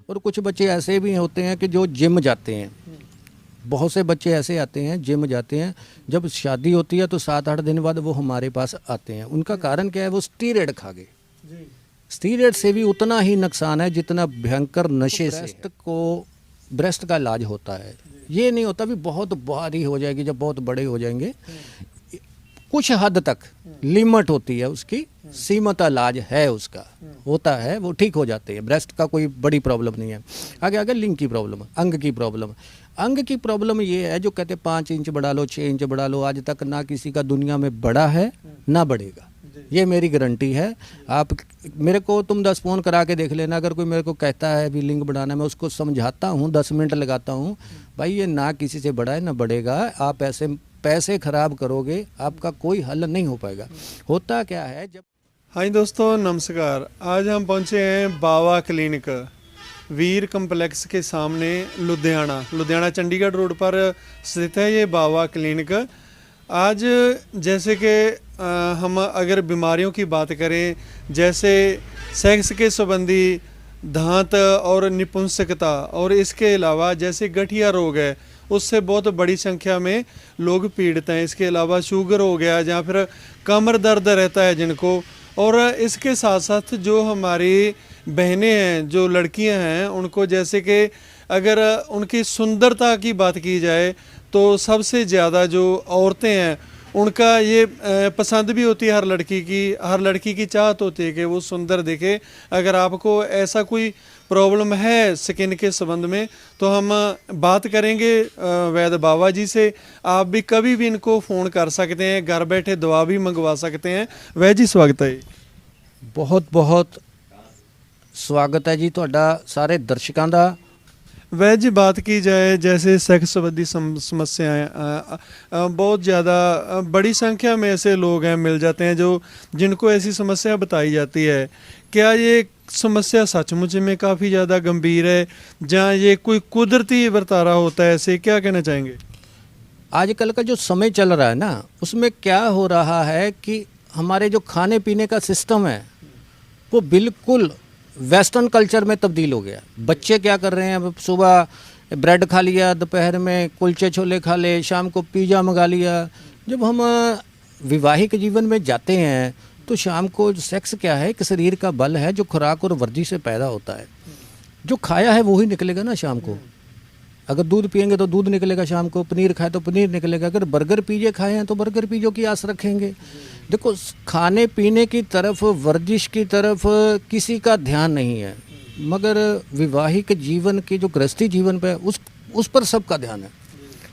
और कुछ बच्चे ऐसे भी होते हैं कि जो जिम जाते हैं। बहुत से बच्चे ऐसे आते हैं, जिम जाते हैं, जब शादी होती है तो 7-8 दिन बाद वो हमारे पास आते हैं। उनका कारण क्या है? वो स्टीरॉयड खा गए। स्टीरॉयड से भी उतना ही नुकसान है जितना भयंकर नशे से। ब्रेस्ट का इलाज होता है, ये नहीं होता भी बहुत भारी हो जाएगी जब बहुत बड़े हो जाएंगे। कुछ हद तक लिमिट होती है उसकी, सीमित इलाज है उसका, होता है, वो ठीक हो जाते हैं। ब्रेस्ट का कोई बड़ी प्रॉब्लम नहीं है। आगे आगे लिंग की प्रॉब्लम, अंग की प्रॉब्लम। अंग की प्रॉब्लम ये है जो कहते हैं 5 इंच बढ़ा लो, 6 इंच बढ़ा लो, आज तक ना किसी का दुनिया में बढ़ा है ना बढ़ेगा, ये मेरी गारंटी है। आप मेरे को तुम 10 फ़ोन करा के देख लेना, अगर कोई मेरे को कहता है भी लिंग बढ़ाना, मैं उसको समझाता हूँ, 10 मिनट लगाता हूँ, भाई ये ना किसी से बढ़ा है ना बढ़ेगा। आप ऐसे पैसे खराब करोगे, आपका कोई हल नहीं हो पाएगा। होता क्या है जब। हाँ जी दोस्तों, नमस्कार। आज हम पहुँचे हैं बावा क्लिनिक, वीर कम्प्लेक्स के सामने, लुधियाना चंडीगढ़ रोड पर स्थित है ये बावा क्लिनिक। आज जैसे कि हम अगर बीमारियों की बात करें, जैसे सेक्स के संबंधी दांत और निपुंसकता, और इसके अलावा जैसे गठिया रोग है, उससे बहुत बड़ी संख्या में लोग पीड़ित हैं। इसके अलावा शुगर हो गया, या फिर कमर दर्द रहता है जिनको, और इसके साथ साथ जो हमारी बहनें हैं, जो लड़कियां हैं, उनको जैसे कि अगर उनकी सुंदरता की बात की जाए तो सबसे ज़्यादा जो औरतें हैं उनका ये पसंद भी होती है, हर लड़की की चाहत होती है कि वो सुंदर दिखे। अगर आपको ऐसा कोई प्रॉब्लम है स्किन के संबंध में तो हम बात करेंगे वैद्य बाबा जी से। आप भी कभी भी इनको फ़ोन कर सकते हैं, घर बैठे दवा भी मंगवा सकते हैं। वैद्य जी स्वागत है। बहुत बहुत स्वागत है जी ਤੁਹਾਡਾ सारे दर्शकों का। वैद्य जी, बात की जाए जैसे सेक्स संबंधी समस्याएं, बहुत ज़्यादा बड़ी संख्या में ऐसे लोग हैं, मिल जाते हैं जो जिनको ऐसी समस्या बताई जाती है। क्या ये समस्या सचमुच में काफ़ी ज़्यादा गंभीर है, जहाँ ये कोई कुदरती बर्तारा होता है? ऐसे क्या कहना चाहेंगे? आजकल का जो समय चल रहा है ना, उसमें क्या हो रहा है कि हमारे जो खाने पीने का सिस्टम है वो बिल्कुल वेस्टर्न कल्चर में तब्दील हो गया। बच्चे क्या कर रहे हैं, सुबह ब्रेड खा लिया, दोपहर में कुलचे छोले खा ले, शाम को पिज़्ज़ा मंगा लिया। जब हम वैवाहिक जीवन में जाते हैं तो शाम को सेक्स क्या है, एक शरीर का बल है जो खुराक और वर्जिश से पैदा होता है। जो खाया है वो ही निकलेगा ना शाम को। अगर दूध पियेंगे तो दूध निकलेगा शाम को, पनीर खाए तो पनीर निकलेगा। अगर बर्गर पिज़्ज़े खाए हैं तो बर्गर पिज़्ज़ों की आस रखेंगे। देखो, खाने पीने की तरफ, वर्जिश की तरफ किसी का ध्यान नहीं है, मगर वैवाहिक जीवन की जो गृहस्थी जीवन पे उस पर सबका ध्यान है।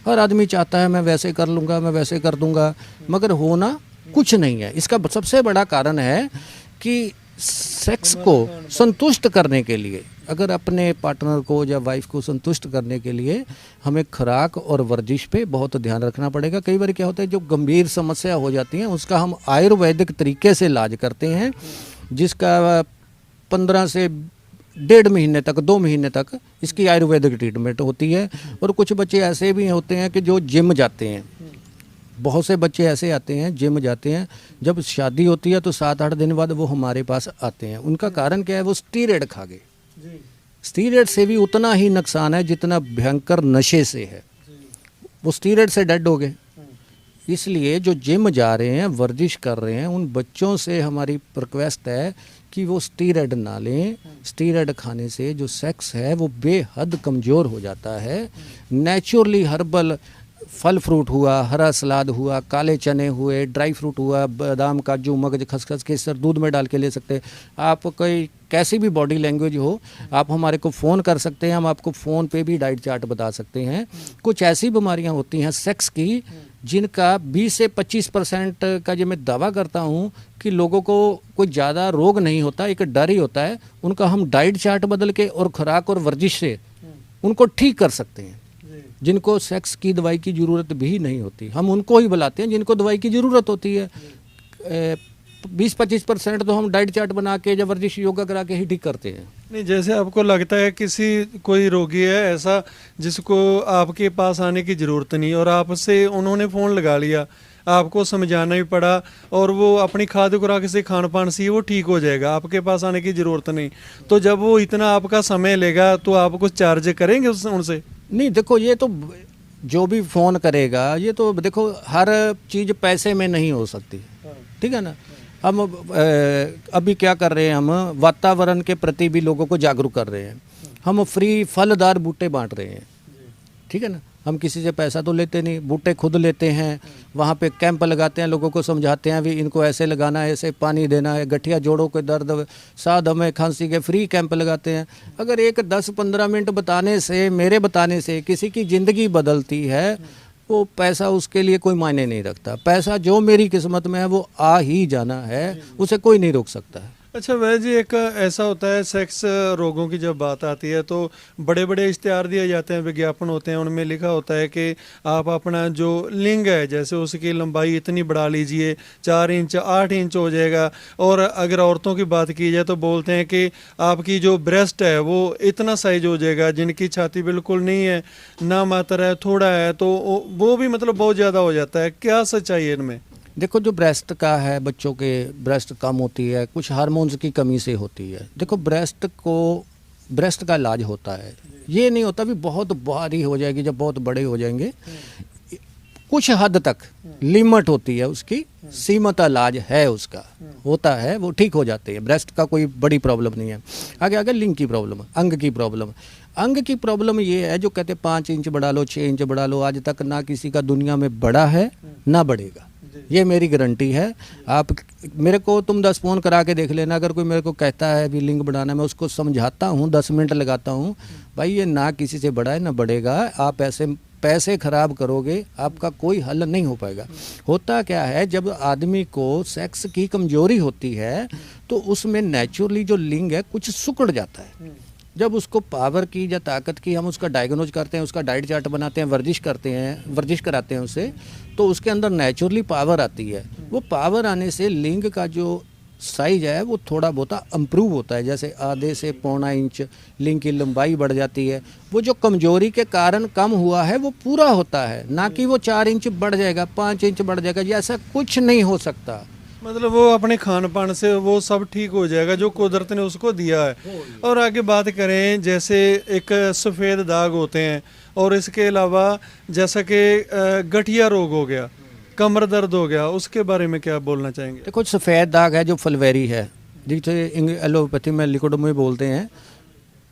हर आदमी चाहता है मैं वैसे कर लूँगा, मैं वैसे कर दूँगा, मगर होना कुछ नहीं है। इसका सबसे बड़ा कारण है कि सेक्स को संतुष्ट करने के लिए, अगर अपने पार्टनर को या वाइफ को संतुष्ट करने के लिए हमें खुराक और वर्जिश पे बहुत ध्यान रखना पड़ेगा। कई बार क्या होता है, जो गंभीर समस्या हो जाती है उसका हम आयुर्वेदिक तरीके से इलाज करते हैं, जिसका 15 से 1.5 महीने तक, 2 महीने तक इसकी आयुर्वेदिक ट्रीटमेंट होती है। और कुछ बच्चे ऐसे भी होते हैं कि जो जिम जाते हैं। बहुत से बच्चे ऐसे आते हैं, जिम जाते हैं, जब शादी होती है तो 7-8 दिन बाद वो हमारे पास आते हैं। उनका कारण क्या है? वो स्टीरॉयड खा गए। स्टीरॉयड से भी उतना ही नुकसान है जितना भयंकर नशे से है। वो स्टीरॉयड से डेड हो गए। इसलिए जो जिम जा रहे हैं, वर्जिश कर रहे हैं, उन बच्चों से हमारी रिक्वेस्ट है कि वो स्टीरॉयड ना लें। स्टीरॉयड खाने से जो सेक्स है वो बेहद कमज़ोर हो जाता है। नेचुरली हर्बल फल फ्रूट हुआ, हरा सलाद हुआ, काले चने हुए, ड्राई फ्रूट हुआ, बादाम, काजू, मगज, खसखस, केसर दूध में डाल के ले सकते हैं। आप कोई कैसी भी बॉडी लैंग्वेज हो, आप हमारे को फ़ोन कर सकते हैं, हम आपको फ़ोन पे भी डाइट चार्ट बता सकते हैं। कुछ ऐसी बीमारियां होती हैं सेक्स की जिनका 20 से 25% का जो मैं दावा करता हूं कि लोगों को कोई ज़्यादा रोग नहीं होता, एक डर ही होता है। उनका हम डाइट चार्ट बदल के और खुराक और वर्जिश से उनको ठीक कर सकते हैं। जिनको सेक्स की दवाई की ज़रूरत भी नहीं होती, हम उनको ही बुलाते हैं जिनको दवाई की ज़रूरत होती है। 20-25% तो हम डाइट चार्ट बना के या वर्जिश योगा करा के ही ठीक करते हैं। नहीं, जैसे आपको लगता है किसी कोई रोगी है ऐसा जिसको आपके पास आने की ज़रूरत नहीं और आपसे उन्होंने फ़ोन लगा लिया, आपको समझाना भी पड़ा, और वो अपनी खाद्य खुराक से खान पान से ही वो ठीक हो जाएगा, आपके पास आने की ज़रूरत नहीं। तो जब वो इतना आपका समय लेगा तो आप कुछ चार्ज करेंगे उनसे? नहीं, देखो ये तो जो भी फ़ोन करेगा, ये तो देखो हर चीज़ पैसे में नहीं हो सकती, ठीक है ना। हम अभी क्या कर रहे हैं, हम वातावरण के प्रति भी लोगों को जागरूक कर रहे हैं। हम फ्री फलदार बूटे बांट रहे हैं, ठीक है ना। हम किसी से पैसा तो लेते नहीं, बूटे खुद लेते हैं, वहाँ पे कैंप लगाते हैं, लोगों को समझाते हैं भी इनको ऐसे लगाना है, ऐसे पानी देना है, गठिया जोड़ों के दर्द, साथ हमें खांसी के फ्री कैंप लगाते हैं। अगर एक 10-15 मिनट बताने से, मेरे बताने से किसी की ज़िंदगी बदलती है, वो पैसा उसके लिए कोई मायने नहीं रखता। पैसा जो मेरी किस्मत में है वो आ ही जाना है, उसे कोई नहीं रोक सकता है। अच्छा वह जी, एक ऐसा होता है सेक्स रोगों की जब बात आती है तो बड़े बड़े इश्तिहार दिए जाते हैं, विज्ञापन होते हैं, उनमें लिखा होता है कि आप अपना जो लिंग है, जैसे उसकी लंबाई इतनी बढ़ा लीजिए, 4 इंच 8 इंच हो जाएगा। और अगर औरतों की बात की जाए तो बोलते हैं कि आपकी जो ब्रेस्ट है वो इतना साइज हो जाएगा, जिनकी छाती बिल्कुल नहीं है, ना मात्रा है, थोड़ा है, तो वो भी मतलब बहुत ज़्यादा हो जाता है। क्या सच्चाई है इनमें? देखो जो ब्रेस्ट का है, बच्चों के ब्रेस्ट कम होती है, कुछ हार्मोन्स की कमी से होती है। देखो ब्रेस्ट का इलाज होता है, ये नहीं होता भी बहुत भारी हो जाएगी, जब बहुत बड़े हो जाएंगे कुछ हद तक लिमिट होती है उसकी, सीमित इलाज है उसका, होता है, वो ठीक हो जाते हैं। ब्रेस्ट का कोई बड़ी प्रॉब्लम नहीं है। आगे आगे लिंग की प्रॉब्लम, अंग की प्रॉब्लम। अंग की प्रॉब्लम ये है, जो कहते हैं 5 इंच बढ़ा लो, 6 इंच बढ़ा लो, आज तक ना किसी का दुनिया में बढ़ा है ना बढ़ेगा, ये मेरी गारंटी है। आप मेरे को तुम 10 फ़ोन करा के देख लेना, अगर कोई मेरे को कहता है भी लिंग बढ़ाना, मैं उसको समझाता हूँ, 10 मिनट लगाता हूँ, भाई ये ना किसी से बढ़ा है ना बढ़ेगा। आप ऐसे पैसे खराब करोगे, आपका कोई हल नहीं हो पाएगा। होता क्या है, जब आदमी को सेक्स की कमजोरी होती है तो उसमें नेचुरली जो लिंग है कुछ सिकुड़ जाता है। जब उसको पावर की या ताकत की हम उसका डायग्नोज करते हैं, उसका डाइट चार्ट बनाते हैं, वर्जिश करते हैं, वर्जिश कराते हैं उसे, तो उसके अंदर नेचुरली पावर आती है। वो पावर आने से लिंग का जो साइज है वो थोड़ा बहुत इम्प्रूव होता है, जैसे आधे से 1.25 इंच लिंग की लंबाई बढ़ जाती है। वो जो कमजोरी के कारण कम हुआ है वो पूरा होता है, ना कि वो 4 इंच बढ़ जाएगा, 5 इंच बढ़ जाएगा, ये ऐसा कुछ नहीं हो सकता। मतलब वो अपने खान पान से वो सब ठीक हो जाएगा जो कुदरत ने उसको दिया है। और आगे बात करें, जैसे एक सफ़ेद दाग होते हैं, और इसके अलावा जैसा कि गठिया रोग हो गया, कमर दर्द हो गया, उसके बारे में क्या बोलना चाहेंगे? देखो सफ़ेद दाग है जो फलवेरी है, जिसे एलोपैथी में लिकोडोमी बोलते हैं,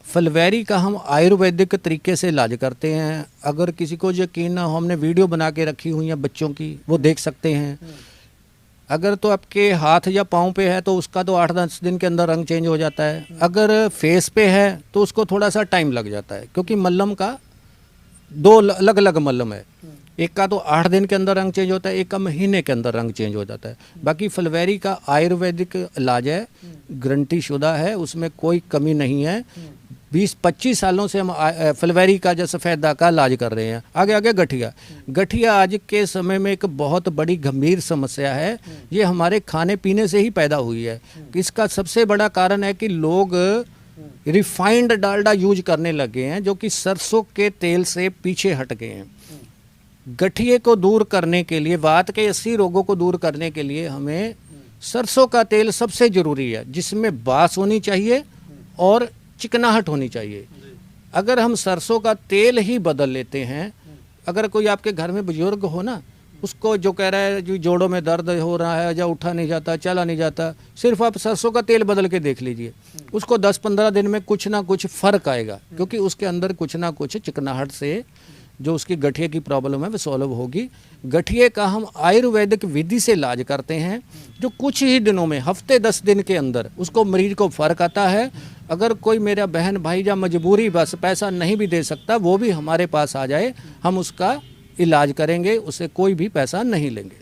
फलवेरी का हम आयुर्वेदिक तरीके से इलाज करते हैं। अगर किसी को यकीन ना हो, हमने वीडियो बना के रखी हुई है बच्चों की, वो देख सकते हैं। अगर तो आपके हाथ या पाँव पे है तो उसका तो 8-10 दिन के अंदर रंग चेंज हो जाता है। अगर फेस पे है तो उसको थोड़ा सा टाइम लग जाता है, क्योंकि मल्लम का 2 अलग अलग मल्लम है। एक का तो 8 दिन के अंदर रंग चेंज होता है, एक का महीने के अंदर रंग चेंज हो जाता है। बाकी फलवेरी का आयुर्वेदिक इलाज है, गारंटी शुदा है, उसमें कोई कमी नहीं है। 20-25 सालों से हम फलवेरी का जो सफ़ेद दाग का इलाज कर रहे हैं। आगे आगे गठिया आज के समय में एक बहुत बड़ी गंभीर समस्या है। ये हमारे खाने पीने से ही पैदा हुई है। इसका सबसे बड़ा कारण है कि लोग रिफाइंड डालडा यूज करने लगे हैं, जो कि सरसों के तेल से पीछे हट गए हैं। गठिए को दूर करने के लिए, वात के 80 रोगों को दूर करने के लिए हमें सरसों का तेल सबसे ज़रूरी है, जिसमें बास होनी चाहिए और चिकनाहट होनी चाहिए। अगर हम सरसों का तेल ही बदल लेते हैं, अगर कोई आपके घर में बुजुर्ग हो ना, उसको जो कह रहा है जो जोड़ों में दर्द हो रहा है, या उठा नहीं जाता, चला नहीं जाता, सिर्फ आप सरसों का तेल बदल के देख लीजिए, उसको 10-15 दिन में कुछ ना कुछ फ़र्क आएगा, क्योंकि उसके अंदर कुछ ना कुछ चिकनाहट से जो उसकी गठिए की प्रॉब्लम है वो सॉल्व होगी। गठिए का हम आयुर्वेदिक विधि से इलाज करते हैं, जो कुछ ही दिनों में, हफ्ते 10 दिन के अंदर उसको मरीज को फ़र्क आता है। अगर कोई मेरा बहन भाई या मजबूरी बस पैसा नहीं भी दे सकता, वो भी हमारे पास आ जाए, हम उसका इलाज करेंगे, उससे कोई भी पैसा नहीं लेंगे।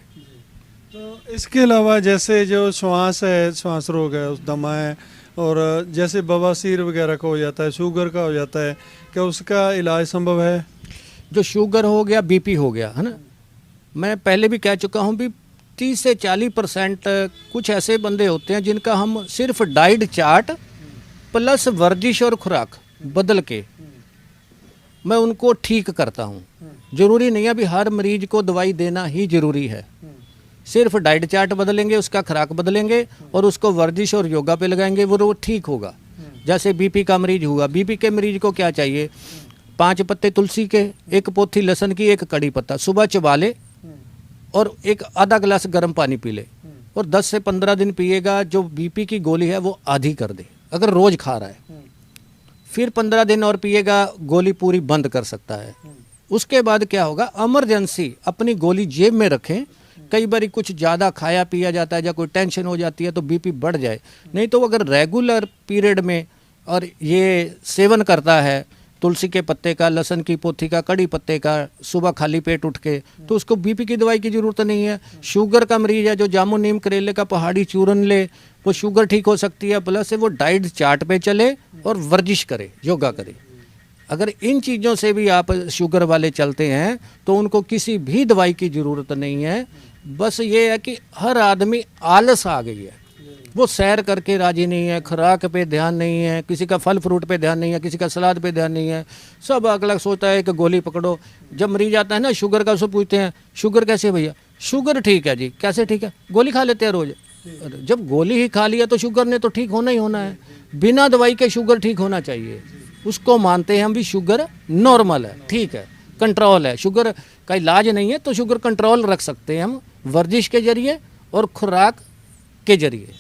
तो इसके अलावा जैसे जो श्वास है, श्वास रोग है, उस दमा है, और जैसे बवासीर वगैरह का हो जाता है, शुगर का हो जाता है, क्या उसका इलाज संभव है? जो शुगर हो गया, बीपी हो गया, है ना, मैं पहले भी कह चुका हूँ भी 30 से 40% कुछ ऐसे बंदे होते हैं जिनका हम सिर्फ डाइट चार्ट प्लस वर्जिश और खुराक बदल के मैं उनको ठीक करता हूँ। जरूरी नहीं है भी हर मरीज को दवाई देना ही जरूरी है, सिर्फ डाइट चार्ट बदलेंगे, उसका खुराक बदलेंगे और उसको वर्जिश और योगा पे लगाएंगे, वो ठीक होगा। जैसे बीपी का मरीज हुआ, बीपी के मरीज को क्या चाहिए, 5 पत्ते तुलसी के, 1 पोथी लहसुन की, 1 कड़ी पत्ता सुबह चबा ले और 1 आधा गिलास गर्म पानी पी ले और 10 से 15 दिन पिएगा। जो बीपी की गोली है वो आधी कर दे अगर रोज खा रहा है। फिर 15 दिन और पिएगा, गोली पूरी बंद कर सकता है। उसके बाद क्या होगा, इमरजेंसी अपनी गोली जेब में रखें। कई बार कुछ ज़्यादा खाया पिया जाता है या कोई टेंशन हो जाती है तो बीपी बढ़ जाए, नहीं तो अगर रेगुलर पीरियड में और ये सेवन करता है तुलसी के पत्ते का, लहसुन की पोथी का, कड़ी पत्ते का, सुबह खाली पेट उठ के, तो उसको बीपी की दवाई की ज़रूरत नहीं है। शुगर का मरीज है जो जामुन नीम करेले का पहाड़ी चूरन ले, वो शुगर ठीक हो सकती है। प्लस वो डाइट चार्ट पे चले और वर्जिश करे, योगा करे। अगर इन चीज़ों से भी आप शुगर वाले चलते हैं तो उनको किसी भी दवाई की ज़रूरत नहीं है। बस ये है कि हर आदमी आलस आ गई है, वो सैर करके राजी नहीं है, खुराक पे ध्यान नहीं है, किसी का फल फ्रूट पे ध्यान नहीं है, किसी का सलाद पे ध्यान नहीं है, सब अलग अलग सोचता है कि गोली पकड़ो। जब मरीज आता है ना शुगर का, उससे पूछते हैं शुगर कैसे भैया, शुगर ठीक है जी। कैसे ठीक है, गोली खा लेते हैं रोज। जब गोली ही खा लिया तो शुगर ने तो ठीक होना ही होना है। बिना दवाई के शुगर ठीक होना चाहिए, उसको मानते हैं हम भी। शुगर नॉर्मल है, ठीक है, कंट्रोल है। शुगर का इलाज नहीं है तो शुगर कंट्रोल रख सकते हैं हम वर्जिश के जरिए और खुराक के जरिए।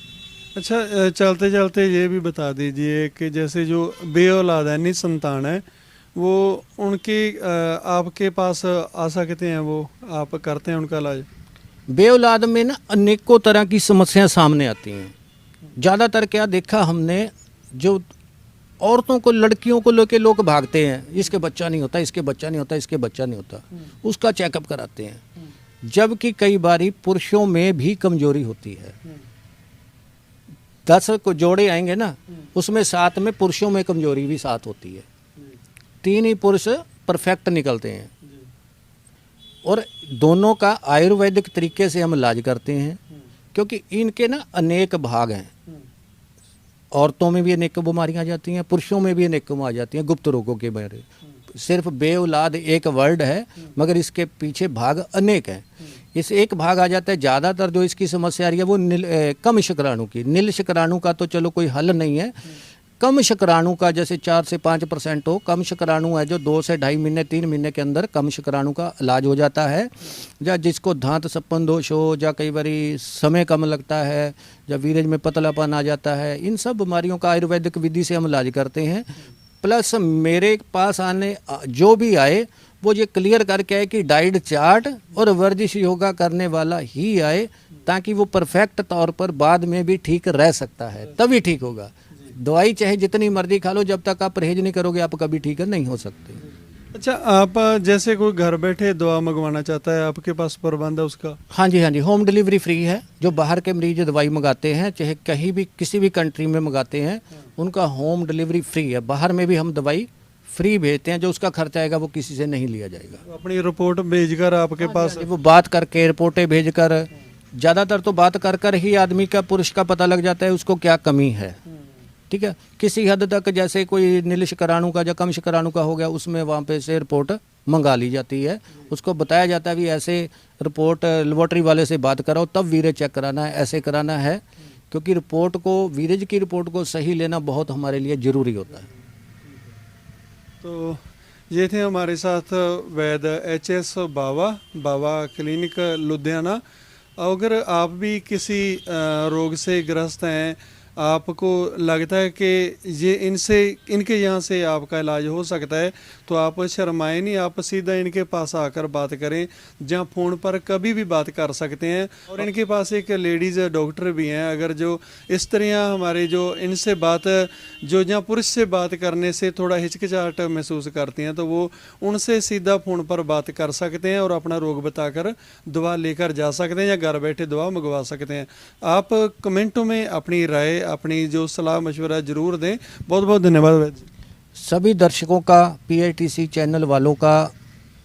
अच्छा, चलते चलते ये भी बता दीजिए कि जैसे जो बे औलाद है, निसंतान है, वो उनके आपके पास आ सकते हैं, वो आप करते हैं उनका इलाज? बे औलाद में ना अनेकों तरह की समस्याएं सामने आती हैं। ज़्यादातर क्या देखा हमने, जो औरतों को, लड़कियों को लेके लोग भागते हैं, इसके बच्चा नहीं होता, इसके बच्चा नहीं होता, इसके बच्चा नहीं होता, उसका चेकअप कराते हैं। जबकि कई बारी पुरुषों में भी कमजोरी होती है। 10 को जोड़े आएंगे ना, उसमें 7 में पुरुषों में कमजोरी भी साथ होती है। 3 ही पुरुष परफेक्ट निकलते हैं। और दोनों का आयुर्वेदिक तरीके से हम इलाज करते हैं, क्योंकि इनके ना अनेक भाग हैं। औरतों में भी अनेक बीमारियां आ जाती हैं, पुरुषों में भी अनेक आ जाती हैं, गुप्त रोगों के बारे। सिर्फ बे औलाद एक वर्ड है, मगर इसके पीछे भाग अनेक हैं। इस एक भाग आ जाता है। ज़्यादातर जो इसकी समस्या आ रही है वो कम शुक्राणु की। नील शुक्राणु का तो चलो कोई हल नहीं है, कम शुक्राणु का जैसे 4 से 5% हो, कम शुक्राणु है जो 2 से 2.5 महीने 3 महीने के अंदर कम शुक्राणु का इलाज हो जाता है। या जिसको दांत सप्पन दोष हो, या कई बारी समय कम लगता है, या वीरज में पतलापन आ जाता है, इन सब बीमारियों का आयुर्वेदिक विधि से हम इलाज करते हैं। प्लस मेरे पास आने जो भी आए वो ये क्लियर करके आए कि डाइट चार्ट और वर्जिश योगा करने वाला ही आए, ताकि वो परफेक्ट तौर पर बाद में भी ठीक रह सकता है, तभी ठीक होगा। दवाई चाहे जितनी मर्जी खा लो, जब तक आप परहेज नहीं करोगे आप कभी ठीक नहीं हो सकते। अच्छा, आप जैसे कोई घर बैठे दवा मंगवाना चाहता है, आपके पास प्रबंध है उसका? हाँ जी, हाँ जी, होम डिलीवरी फ्री है। जो बाहर के मरीज दवाई मंगाते हैं, चाहे कहीं भी किसी भी कंट्री में मंगाते हैं, उनका होम डिलीवरी फ्री है। बाहर में भी हम दवाई फ्री भेजते हैं, जो उसका खर्चा आएगा वो किसी से नहीं लिया जाएगा। अपनी रिपोर्ट भेजकर आपके पास? वो बात करके, रिपोर्टें भेजकर, ज़्यादातर तो बात कर कर ही आदमी का, पुरुष का पता लग जाता है उसको क्या कमी है। ठीक है, किसी हद तक जैसे कोई नील शुक्राणु का या कम शुक्राणु का हो गया, उसमें वहाँ पे से रिपोर्ट मंगा ली जाती है। उसको बताया जाता है भी ऐसे रिपोर्ट लेबोरेटरी वाले से बात कराओ, तब वीरेज चेक कराना है, ऐसे कराना है। क्योंकि रिपोर्ट को, वीरेज की रिपोर्ट को सही लेना बहुत हमारे लिए ज़रूरी होता है। तो ये थे हमारे साथ वैद्य HS बावा क्लिनिक लुधियाना। अगर आप भी किसी रोग से ग्रस्त हैं, आपको लगता है कि ये इनके यहाँ से आपका इलाज हो सकता है, तो आप शर्माएं नहीं, आप सीधा इनके पास आकर बात करें, जहाँ फ़ोन पर कभी भी बात कर सकते हैं। और इनके पास एक लेडीज़ डॉक्टर भी हैं। अगर जो इस तरह हमारे जो इनसे बात, जो जहाँ पुरुष से बात करने से थोड़ा हिचकिचाहट महसूस करती हैं, तो वो उनसे सीधा फ़ोन पर बात कर सकते हैं और अपना रोग बताकर दवा लेकर जा सकते हैं या घर बैठे दवा मंगवा सकते हैं। आप कमेंटों में अपनी राय, अपनी जो सलाह मशवरा जरूर दें। बहुत बहुत धन्यवाद वैद्य। सभी दर्शकों का, PITC चैनल वालों का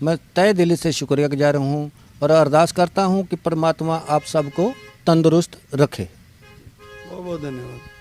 मैं तहे दिल से शुक्रिया गुजार हूँ और अरदास करता हूँ कि परमात्मा आप सबको तंदुरुस्त रखे। बहुत बहुत धन्यवाद।